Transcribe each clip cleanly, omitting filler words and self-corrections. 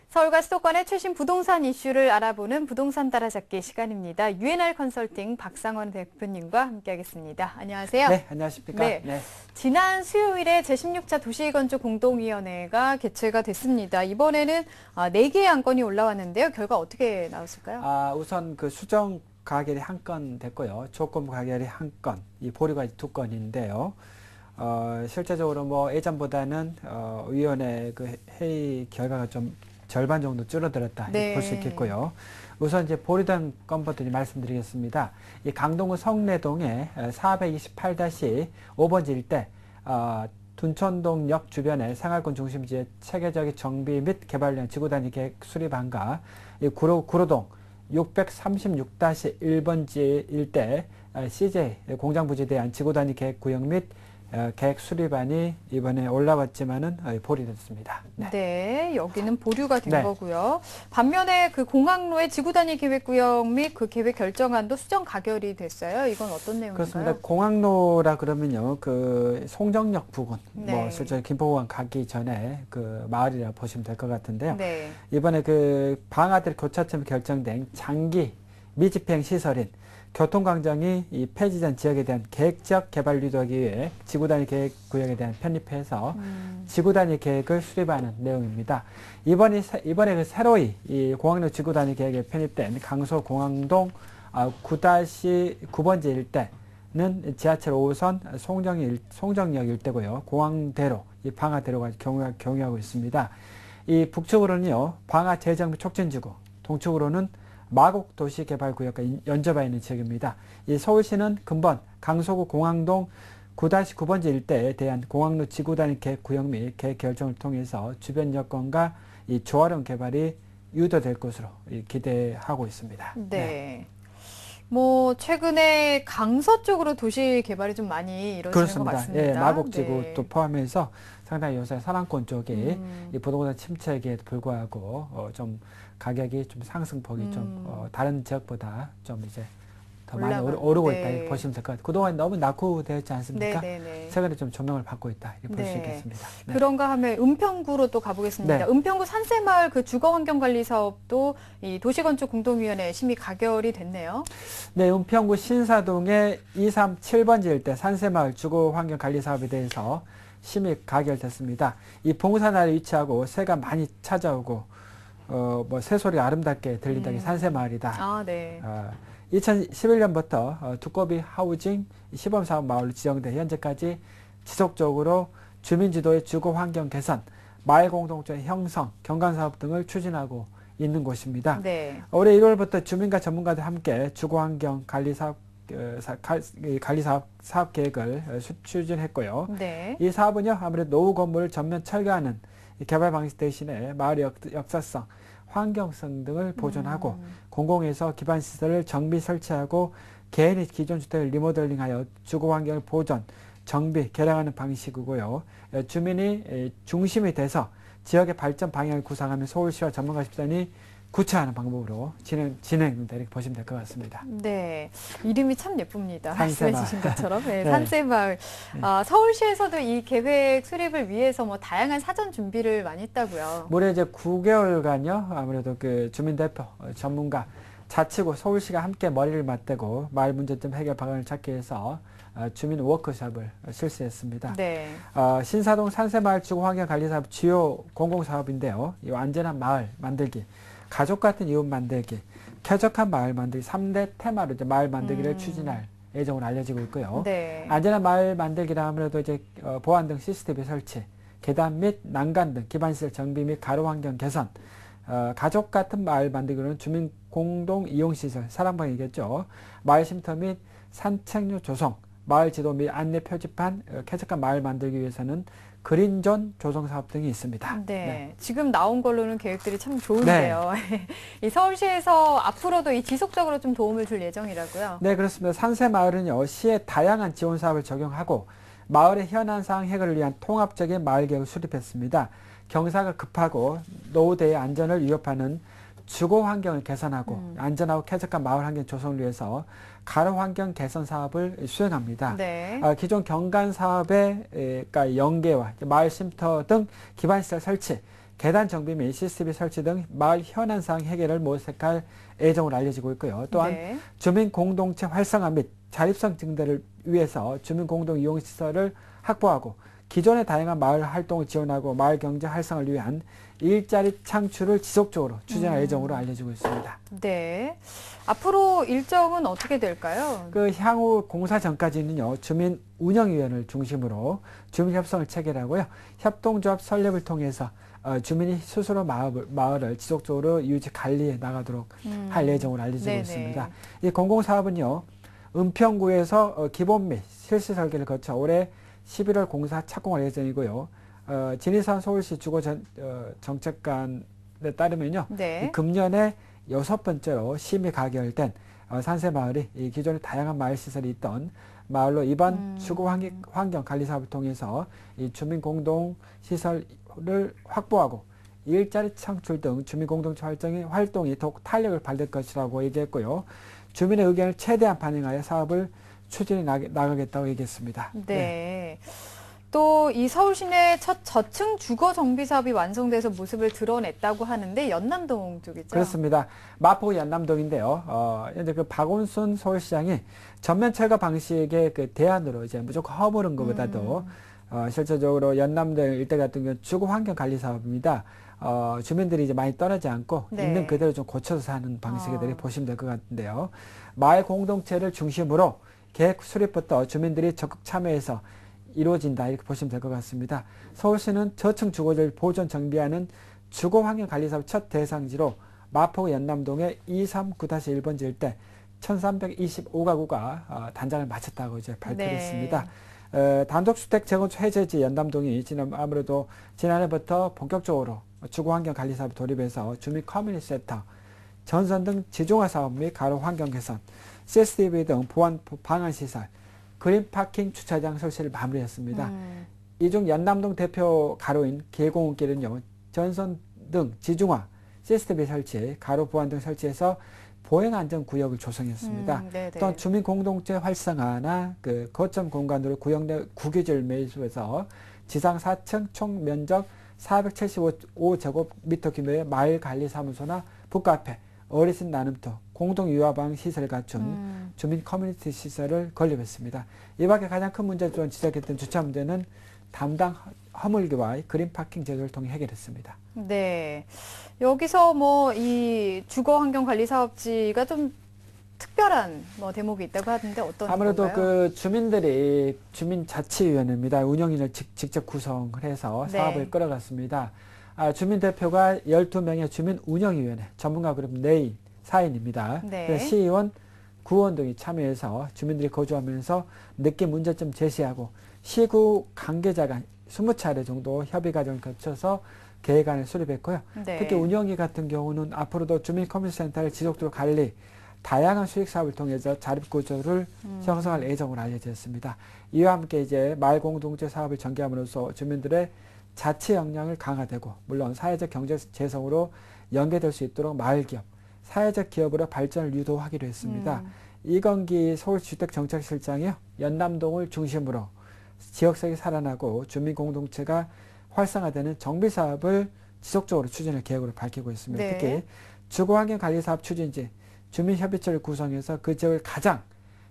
서울과 수도권의 최신 부동산 이슈를 알아보는 부동산 따라잡기 시간입니다. UNR 컨설팅 박상원 대표님과 함께하겠습니다. 안녕하세요. 네, 안녕하십니까. 네. 지난 수요일에 제16차 도시건축 공동위원회가 개최가 됐습니다. 이번에는 4개의 안건이 올라왔는데요. 결과 어떻게 나왔을까요? 우선 그 수정 가결이 한 건 됐고요. 조건부 가결이 한 건, 이 보류가 2건인데요. 실제적으로 뭐 예전보다는 위원회 그 회의 결과가 좀 절반 정도 줄어들었다 네. 볼 수 있겠고요. 우선 이제 보류된 건부터 말씀드리겠습니다. 이 강동구 성내동의 428-5번지 일대 둔촌동역 주변의 생활권 중심지의 체계적인 정비 및 개발 위한 지구단위 계획 수립안과 이 구로동 636-1번지 일대 CJ 공장부지에 대한 지구단위 계획 구역 및 계획 수립안이 이번에 올라왔지만은 보류됐습니다. 네, 여기는 보류가 된 네. 거고요. 반면에 그 공항로의 지구단위 계획구역 및 그 계획 결정안도 수정 가결이 됐어요. 이건 어떤 내용인가요? 그렇습니다. 공항로라 그러면요, 그 송정역 부근, 네. 뭐 실제 김포공항 가기 전에 그 마을이라 보시면 될 것 같은데요. 네. 이번에 그 방아들 교차점이 결정된 장기 미집행 시설인 교통광장이 이 폐지된 지역에 대한 계획적 개발 유도하기 위해 지구단위 계획 구역에 대한 편입해서 지구단위 계획을 수립하는 내용입니다. 이번에 그 새로이 이 공항로 지구단위 계획에 편입된 강서 공항동 9-9번지 일대는 지하철 5호선 송정역 일대고요. 공항대로, 이 방화대로가 경유하고 있습니다. 이 북측으로는요, 방화 재정 및 촉진지구, 동측으로는 마곡 도시개발구역과 연접해 있는 지역입니다. 이 서울시는 근본 강서구 공항동 9-9번지 일대에 대한 공항로 지구단위 계획 구역 및 계획 결정을 통해서 주변 여건과 이 조화로운 개발이 유도될 것으로 기대하고 있습니다. 네. 뭐 최근에 강서 쪽으로 도시 개발이 좀 많이 이루어지는 그렇습니다. 것 같습니다. 예, 마곡지구 네. 또 포함해서 상당히 요새 산악권 쪽이 이 부동산 침체기에 불구하고 좀 가격이 좀 상승폭이 좀 다른 지역보다 좀 이제 더 많이 오르고 있다 이렇게 보시면 될 것 같아요. 그동안 너무 낙후되었지 않습니까? 최근에 좀 조명을 받고 있다 이렇게 볼 수 있겠습니다. 네. 그런가 하면 은평구로 또 가보겠습니다. 네. 은평구 산세마을 그 주거환경관리 사업도 이 도시건축 공동위원회 심의 가결이 됐네요. 네, 은평구 신사동의 237번지 일대 산세마을 주거환경관리 사업에 대해서 심의 가결됐습니다. 이 봉산 아래 위치하고 새가 많이 찾아오고 뭐 새소리가 아름답게 들린다는 게 산세마을이다. 네. 2011년부터 두꺼비 하우징 시범사업 마을로 지정돼 현재까지 지속적으로 주민지도의 주거환경 개선, 마을 공동체 형성, 경관사업 등을 추진하고 있는 곳입니다. 네. 올해 1월부터 주민과 전문가들 함께 주거환경 관리사업 계획을 추진했고요. 네. 이 사업은요, 아무래도 노후 건물을 전면 철거하는 개발 방식 대신에 마을의 역사성, 환경성 등을 보존하고 공공에서 기반시설을 정비 설치하고 개인이 기존 주택을 리모델링하여 주거환경을 보존, 정비, 개량하는 방식이고요. 주민이 중심이 돼서 지역의 발전 방향을 구상하며 서울시와 전문가 집단이 구체화하는 방법으로 진행된다 이렇게 보시면 될 것 같습니다. 네, 이름이 참 예쁩니다. 산세마을. 말씀해 주신 것처럼. 네, 네. 산세마을. 서울시에서도 이 계획 수립을 위해서 뭐 다양한 사전 준비를 많이 했다고요. 무려 이제 9개월간요. 아무래도 그 주민대표, 전문가, 자치구, 서울시가 함께 머리를 맞대고 마을 문제점 해결 방안을 찾기 위해서 주민 워크숍을 실시했습니다. 네. 신사동 산세마을 주거환경관리사업 주요 공공사업인데요. 이 안전한 마을 만들기, 가족 같은 이웃 만들기, 쾌적한 마을 만들기 3대 테마로 이제 마을 만들기를 추진할 예정으로 알려지고 있고요. 네. 안전한 마을 만들기라 아무래도 이제 보안 등 CCTV 설치, 계단 및 난간 등 기반시설 정비 및 가로 환경 개선, 가족 같은 마을 만들기로는 주민 공동 이용시설, 사랑방이겠죠. 마을 쉼터 및 산책로 조성, 마을 지도 및 안내 표지판, 쾌적한 마을 만들기 위해서는 그린존 조성 사업 등이 있습니다. 네. 지금 나온 걸로는 계획들이 참 좋은데요. 이 서울시에서 앞으로도 이 지속적으로 좀 도움을 줄 예정이라고요? 네, 그렇습니다. 산세마을은요, 시의 다양한 지원 사업을 적용하고 마을의 현안 사항 해결을 위한 통합적인 마을 계획을 수립했습니다. 경사가 급하고 노후대의 안전을 위협하는 주거 환경을 개선하고 안전하고 쾌적한 마을 환경 조성을 위해서 가로 환경 개선 사업을 수행합니다. 네. 기존 경관 사업의 연계와 마을 쉼터 등 기반시설 설치, 계단 정비 및 CCTV 설치 등 마을 현안사항 해결을 모색할 예정으로 알려지고 있고요. 또한 네. 주민 공동체 활성화 및 자립성 증대를 위해서 주민 공동 이용 시설을 확보하고 기존의 다양한 마을 활동을 지원하고 마을 경제 활성화를 위한 일자리 창출을 지속적으로 추진할 예정으로 알려지고 있습니다. 네. 앞으로 일정은 어떻게 될까요? 그 향후 공사 전까지는요, 주민 운영위원회를 중심으로 주민 협성을 체결하고요, 협동조합 설립을 통해서 주민이 스스로 마을을 지속적으로 유지 관리해 나가도록 할 예정으로 알려지고 네네. 있습니다. 이 공공사업은요, 은평구에서 기본 및 실시 설계를 거쳐 올해 11월 공사 착공할 예정이고요. 진희선 서울시 주거정책관에 따르면요, 네. 금년에 6번째로 심의 가결된 산세마을이 이 기존에 다양한 마을 시설이 있던 마을로 이번 주거 환경 관리 사업을 통해서 이 주민 공동 시설을 확보하고 일자리 창출 등 주민 공동체 활동이 더욱 탄력을 받을 것이라고 얘기했고요. 주민의 의견을 최대한 반영하여 사업을 추진해 나가겠다고 얘기했습니다. 네. 또 이 서울시내 첫 저층 주거 정비 사업이 완성돼서 모습을 드러냈다고 하는데 연남동 쪽이죠? 그렇습니다. 마포 연남동인데요. 현재 그 박원순 서울시장이 전면 철거 방식의 그 대안으로 이제 무조건 허무는 것보다도 실질적으로 연남동 일대 같은 경우 주거 환경 관리 사업입니다. 주민들이 이제 많이 떠나지 않고 네. 있는 그대로 좀 고쳐서 사는 방식들이 보시면 될 것 같은데요. 마을 공동체를 중심으로 계획 수립부터 주민들이 적극 참여해서 이루어진다 이렇게 보시면 될 것 같습니다. 서울시는 저층 주거지를 보존 정비하는 주거환경관리사업 첫 대상지로 마포 연남동의 239-1번지 일대 1325가구가 단장을 마쳤다고 이제 발표했습니다. 단독주택 재건축 해제지 연남동이 아무래도 지난해부터 본격적으로 주거환경관리사업 돌입해서 주민 커뮤니티 센터, 전선 등 지중화 사업 및 가로 환경 개선, CCTV 등 보안 방안 시설, 그린 파킹 주차장 설치를 마무리했습니다. 이 중 연남동 대표 가로인 계공길은요, 전선 등 지중화, CCTV 설치, 가로 보안 등 설치해서 보행 안전 구역을 조성했습니다. 또한 주민 공동체 활성화나 그 거점 공간으로 구역 내 구기질 매수해서 지상 4층 총 면적 475제곱미터 규모의 마을 관리 사무소나 북카페, 어르신 나눔터, 공동 유아방 시설을 갖춘 주민 커뮤니티 시설을 건립했습니다. 이 밖에 가장 큰 문제 또한 지적했던 주차 문제는 담당 허물기와 그린 파킹 제도를 통해 해결했습니다. 네. 여기서 뭐 이 주거 환경 관리 사업지가 좀 특별한 뭐 대목이 있다고 하는데 어떤 아무래도 건가요? 그 주민들이 주민자치위원회입니다. 운영인을 직접 구성을 해서 사업을 끌어갔습니다. 주민 대표가 12명의 주민 운영위원회, 전문가 그룹 4인입니다. 네. 시의원, 구원 등이 참여해서 주민들이 거주하면서 느낀 문제점 제시하고 시구 관계자가 20차례 정도 협의 과정을 거쳐서 계획안을 수립했고요. 특히 운영위 같은 경우는 앞으로도 주민 커뮤니티 센터를 지속적으로 관리, 다양한 수익 사업을 통해서 자립구조를 형성할 예정으로 알려졌습니다. 이와 함께 이제 마을 공동체 사업을 전개함으로써 주민들의 자치 역량을 강화되고 물론 사회적 경제 재성으로 연계될 수 있도록 마을 기업, 사회적 기업으로 발전을 유도하기로 했습니다. 이건기 서울주택정책실장이요, 연남동을 중심으로 지역색이 살아나고 주민 공동체가 활성화되는 정비 사업을 지속적으로 추진할 계획으로 밝히고 있습니다. 특히 주거환경관리사업 추진지, 주민협의체를 구성해서 그 지역을 가장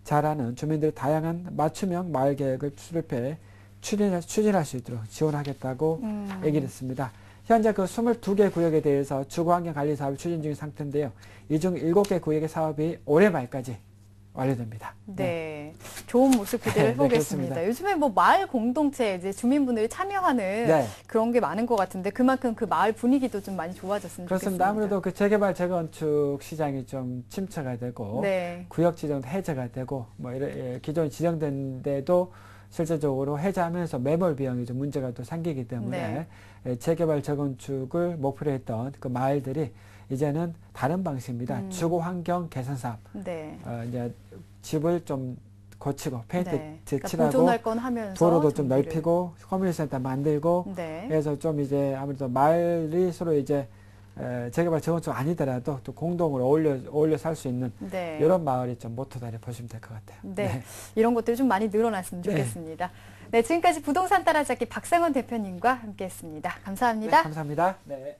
잘하는 주민들의 다양한 맞춤형 마을 계획을 수립해 추진할 수 있도록 지원하겠다고 얘기를 했습니다. 현재 그 22개 구역에 대해서 주거환경관리 사업을 추진 중인 상태인데요. 이 중 7개 구역의 사업이 올해 말까지 완료됩니다. 네. 좋은 모습 기대를 해보겠습니다. 요즘에 뭐 마을 공동체 이제 주민분들이 참여하는 그런 게 많은 것 같은데 그만큼 그 마을 분위기도 좀 많이 좋아졌으면 그렇습니다. 좋겠습니다. 아무래도 그 재개발 재건축 시장이 좀 침체가 되고 구역 지정도 해제가 되고 뭐 이런 기존 지정된 데도 실질적으로 해제하면서 매몰 비용이 좀 문제가 또 생기기 때문에 재개발 재건축을 목표로 했던 그 마을들이 이제는 다른 방식입니다. 주거 환경 개선 사업. 이제 집을 좀 고치고 페인트 칠하고 도로도 좀 넓히고 커뮤니티 센터 만들고 해서 좀 이제 아무래도 마을이 서로 이제 재개발 재건축 아니더라도 또 공동으로 어울려 살 수 있는 이런 마을이 좀 모토다리 보시면 될 것 같아요. 이런 것들이 좀 많이 늘어났으면 좋겠습니다. 네, 지금까지 부동산 따라잡기 박상원 대표님과 함께했습니다. 감사합니다. 네, 감사합니다. 네.